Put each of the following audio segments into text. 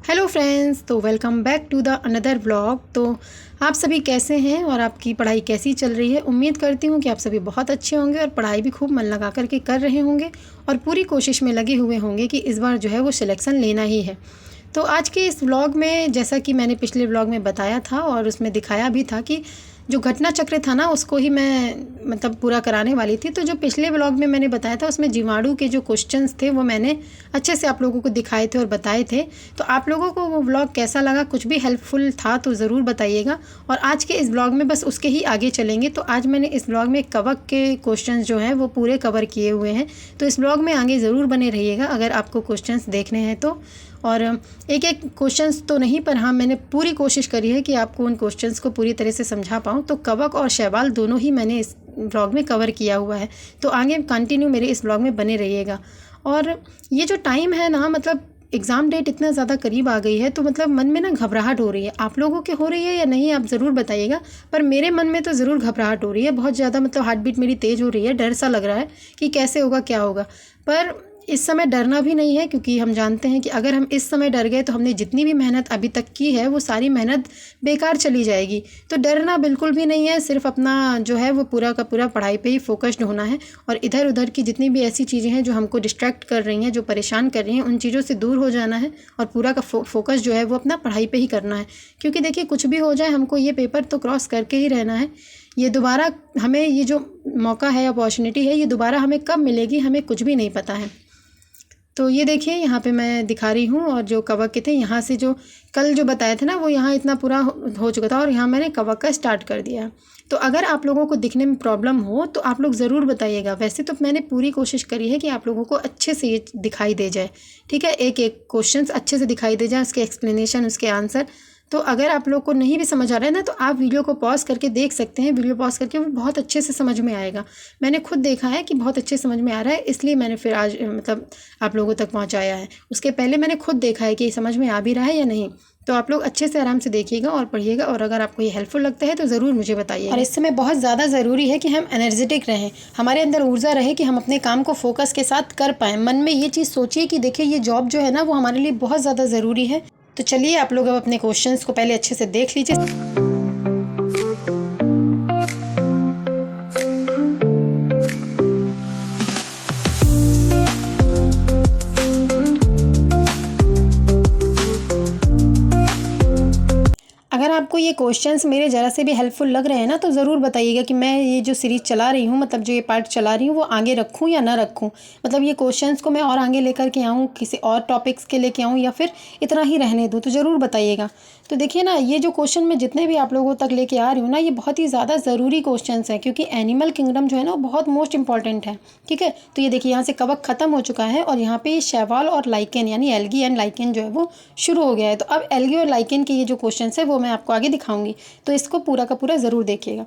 Hello friends, तो welcome back to the another vlog. तो आप सभी कैसे हैं और आपकी पढ़ाई कैसी चल रही है। उम्मीद करती हूँ कि आप सभी बहुत अच्छे होंगे और पढ़ाई भी खूब मन लगा करके कर रहे होंगे और पूरी कोशिश में लगे हुए होंगे कि इस बार जो है वो सिलेक्शन लेना ही है। तो आज के इस व्लॉग में जैसा कि मैंने पिछले व्लॉग में बताया था और उसमें दिखाया भी था कि जो घटना चक्र था ना उसको ही मैं मतलब पूरा कराने वाली थी। तो जो पिछले व्लॉग में मैंने बताया था उसमें जीवाणु के जो क्वेश्चंस थे वो मैंने अच्छे से आप लोगों को दिखाए थे और बताए थे। तो आप लोगों को वो व्लॉग कैसा लगा, कुछ भी हेल्पफुल था तो ज़रूर बताइएगा। और आज के इस व्लॉग में बस उसके ही आगे चलेंगे। तो आज मैंने इस व्लॉग में कवक के क्वेश्चंस जो हैं वो पूरे कवर किए हुए हैं। तो इस व्लॉग में आगे ज़रूर बने रहिएगा अगर आपको क्वेश्चंस देखने हैं तो। और एक एक क्वेश्चंस तो नहीं, पर हाँ मैंने पूरी कोशिश करी है कि आपको उन क्वेश्चंस को पूरी तरह से समझा पाऊँ। तो कवक और शैवाल दोनों ही मैंने इस व्लॉग में कवर किया हुआ है। तो आगे कंटिन्यू मेरे इस व्लॉग में बने रहिएगा। और ये जो टाइम है ना, मतलब एग्ज़ाम डेट इतना ज़्यादा करीब आ गई है तो मतलब मन में ना घबराहट हो रही है। आप लोगों के हो रही है या नहीं आप ज़रूर बताइएगा, पर मेरे मन में तो ज़रूर घबराहट हो रही है बहुत ज़्यादा। मतलब हार्ट बीट मेरी तेज़ हो रही है, डर सा लग रहा है कि कैसे होगा क्या होगा। पर इस समय डरना भी नहीं है, क्योंकि हम जानते हैं कि अगर हम इस समय डर गए तो हमने जितनी भी मेहनत अभी तक की है वो सारी मेहनत बेकार चली जाएगी। तो डरना बिल्कुल भी नहीं है, सिर्फ अपना जो है वो पूरा का पूरा पढ़ाई पे ही फोकस्ड होना है। और इधर उधर की जितनी भी ऐसी चीज़ें हैं जो हमको डिस्ट्रैक्ट कर रही हैं, जो परेशान कर रही हैं, उन चीज़ों से दूर हो जाना है और पूरा का फोकस जो है वो अपना पढ़ाई पर ही करना है। क्योंकि देखिए कुछ भी हो जाए हमको ये पेपर तो क्रॉस करके ही रहना है। ये दोबारा हमें ये जो मौका है, अपॉर्चुनिटी है, ये दोबारा हमें कब मिलेगी हमें कुछ भी नहीं पता है। तो ये देखिए यहाँ पे मैं दिखा रही हूँ। और जो कवक के थे यहाँ से जो कल जो बताए थे ना वो यहाँ इतना पूरा हो चुका था और यहाँ मैंने कवक का स्टार्ट कर दिया। तो अगर आप लोगों को दिखने में प्रॉब्लम हो तो आप लोग ज़रूर बताइएगा। वैसे तो मैंने पूरी कोशिश करी है कि आप लोगों को अच्छे से ये दिखाई दे जाए, ठीक है, एक एक क्वेश्चन अच्छे से दिखाई दे जाए, उसके एक्सप्लेनेशन, उसके आंसर। तो अगर आप लोग को नहीं भी समझ आ रहा है ना तो आप वीडियो को पॉज करके देख सकते हैं। वीडियो पॉज करके वो बहुत अच्छे से समझ में आएगा। मैंने खुद देखा है कि बहुत अच्छे समझ में आ रहा है, इसलिए मैंने फिर आज मतलब आप लोगों तक पहुंचाया है। उसके पहले मैंने खुद देखा है कि समझ में आ भी रहा है या नहीं। तो आप लोग अच्छे से आराम से देखिएगा और पढ़िएगा। और अगर आपको ये हेल्पफुल लगता है तो ज़रूर मुझे बताइए। और इस समय बहुत ज़्यादा ज़रूरी है कि हम एनर्जेटिक रहें, हमारे अंदर ऊर्जा रहे कि हम अपने काम को फोकस के साथ कर पाएँ। मन में ये चीज़ सोचिए कि देखिए ये जॉब जो है ना वो हमारे लिए बहुत ज़्यादा ज़रूरी है। तो चलिए आप लोग अब अपने क्वेश्चंस को पहले अच्छे से देख लीजिए। अगर आपको ये क्वेश्चंस मेरे ज़रा से भी हेल्पफुल लग रहे हैं ना तो ज़रूर बताइएगा कि मैं ये जो सीरीज़ चला रही हूँ, मतलब जो ये पार्ट चला रही हूँ, वो आगे रखूँ या ना रखूँ। मतलब ये क्वेश्चंस को मैं और आगे लेकर के आऊँ, किसी और टॉपिक्स के लेके आऊँ, या फिर इतना ही रहने दूँ, तो ज़रूर बताइएगा। तो देखिए ना, ये जो क्वेश्चन मैं जितने भी आप लोगों तक लेके आ रही हूँ ना, ये बहुत ही ज़्यादा ज़रूरी क्वेश्चन हैं, क्योंकि एनिमल किंगडम जो है ना वो बहुत मोस्ट इंपॉर्टेंट है, ठीक है। तो ये देखिए यहाँ से कवक ख़त्म हो चुका है और यहाँ पे शैवाल और लाइकेन यानी एल्गी एंड लाइकेन जो है वो शुरू हो गया है। तो अब एल्गी और लाइकेन के ये जो क्वेश्चन है वो मैं आपको आगे दिखाऊंगी। तो इसको पूरा का पूरा ज़रूर देखिएगा।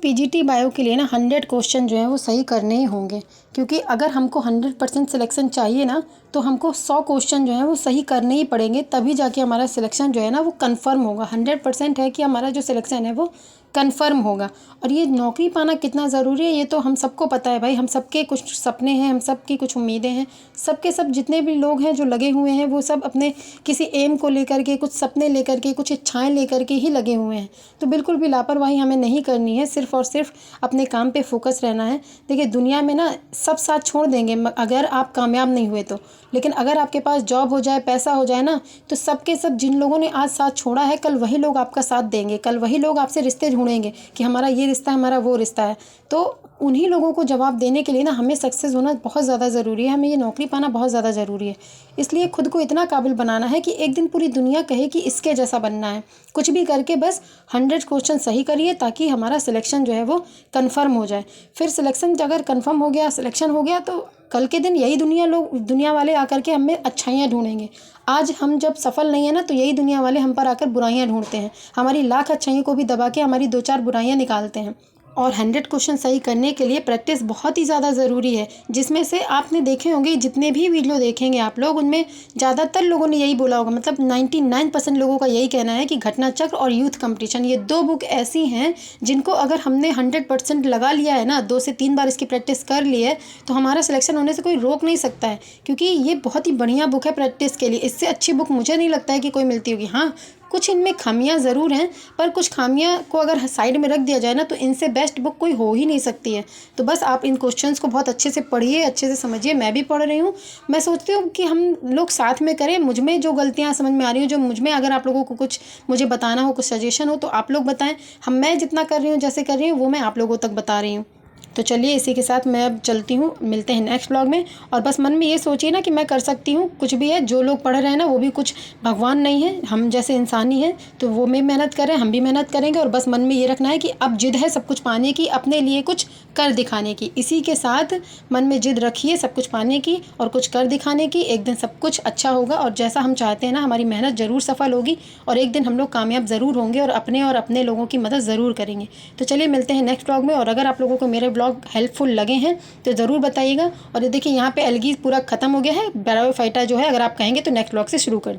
पीजीटी बायो के लिए ना 100 क्वेश्चन जो है वो सही करने ही होंगे, क्योंकि अगर हमको 100% सिलेक्शन चाहिए ना तो हमको 100 क्वेश्चन जो है वो सही करने ही पड़ेंगे, तभी जाके हमारा सिलेक्शन जो है ना वो कंफर्म होगा। 100% है कि हमारा जो सिलेक्शन है वो कंफर्म होगा। और ये नौकरी पाना कितना ज़रूरी है ये तो हम सबको पता है भाई। हम सबके कुछ सपने हैं, हम सबकी कुछ उम्मीदें हैं। सबके सब जितने भी लोग हैं जो लगे हुए हैं वो सब अपने किसी एम को लेकर के, कुछ सपने लेकर के, कुछ इच्छाएं लेकर के ही लगे हुए हैं। तो बिल्कुल भी लापरवाही हमें नहीं करनी है, सिर्फ और सिर्फ अपने काम पे फोकस रहना है। देखिए दुनिया में ना सब साथ छोड़ देंगे अगर आप कामयाब नहीं हुए तो, लेकिन अगर आपके पास जॉब हो जाए, पैसा हो जाए ना, तो सबके सब जिन लोगों ने आज साथ छोड़ा है कल वही लोग आपका साथ देंगे, कल वही लोग आपसे रिश्ते ढूंढेंगे कि हमारा ये रिश्ता है, हमारा वो रिश्ता है। तो उन्हीं लोगों को जवाब देने के लिए ना हमें सक्सेस होना बहुत ज़्यादा ज़रूरी है, हमें ये नौकरी पाना बहुत ज़्यादा ज़रूरी है। इसलिए खुद को इतना काबिल बनाना है कि एक दिन पूरी दुनिया कहे कि इसके जैसा बनना है। कुछ भी करके बस 100 क्वेश्चन सही करिए ताकि हमारा सिलेक्शन जो है वो कंफर्म हो जाए। फिर सिलेक्शन अगर कंफर्म हो गया, सिलेक्शन हो गया, तो कल के दिन यही दुनिया वाले आकर के हमें अच्छाइयाँ ढूंढेंगे। आज हम जब सफल नहीं है ना तो यही दुनिया वाले हम पर आकर बुराइयाँ ढूंढते हैं, हमारी लाख अच्छाइयों को भी दबा के हमारी 2-4 बुराइयाँ निकालते हैं। और 100 क्वेश्चन सही करने के लिए प्रैक्टिस बहुत ही ज़्यादा ज़रूरी है, जिसमें से आपने देखे होंगे जितने भी वीडियो देखेंगे आप लोग, उनमें ज़्यादातर लोगों ने यही बोला होगा, मतलब 99% लोगों का यही कहना है कि घटना चक्र और यूथ कंपटीशन, ये 2 बुक ऐसी हैं जिनको अगर हमने 100% लगा लिया है ना, 2 से 3 बार इसकी प्रैक्टिस कर ली है, तो हमारा सिलेक्शन होने से कोई रोक नहीं सकता है, क्योंकि ये बहुत ही बढ़िया बुक है प्रैक्टिस के लिए। इससे अच्छी बुक मुझे नहीं लगता है कि कोई मिलती होगी। हाँ, कुछ इनमें खामियां ज़रूर हैं, पर कुछ खामियां को अगर साइड में रख दिया जाए ना, तो इनसे बेस्ट बुक कोई हो ही नहीं सकती है। तो बस आप इन क्वेश्चंस को बहुत अच्छे से पढ़िए, अच्छे से समझिए। मैं भी पढ़ रही हूँ। मैं सोचती हूँ कि हम लोग साथ में करें। मुझ में जो गलतियाँ समझ में आ रही हैं, जो मुझ में अगर आप लोगों को कुछ मुझे बताना हो, कुछ सजेशन हो, तो आप लोग बताएं। मैं जितना कर रही हूँ, जैसे कर रही हूँ, वो मैं आप लोगों तक बता रही हूँ। तो चलिए, इसी के साथ मैं अब चलती हूँ, मिलते हैं नेक्स्ट ब्लॉग में। और बस मन में ये सोचिए ना कि मैं कर सकती हूँ, कुछ भी है। जो लोग पढ़ रहे हैं ना, वो भी कुछ भगवान नहीं है, हम जैसे इंसान ही हैं। तो वो भी मेहनत कर रहे हैं, हम भी मेहनत करेंगे। और बस मन में ये रखना है कि अब जिद है सब कुछ पाने की, अपने लिए कुछ कर दिखाने की। इसी के साथ मन में जिद रखिए सब कुछ पाने की और कुछ कर दिखाने की। एक दिन सब कुछ अच्छा होगा और जैसा हम चाहते हैं ना, हमारी मेहनत ज़रूर सफल होगी और एक दिन हम लोग कामयाब ज़रूर होंगे और अपने लोगों की मदद ज़रूर करेंगे। तो चलिए, मिलते हैं नेक्स्ट ब्लॉग में। और अगर आप लोगों को मेरे ब्लॉग हेल्पफुल लगे हैं तो ज़रूर बताइएगा। और ये देखिए, यहाँ पे एल्गी पूरा ख़त्म हो गया है। बैराफाइटा जो है, अगर आप कहेंगे तो नेक्स्ट ब्लॉग से शुरू कर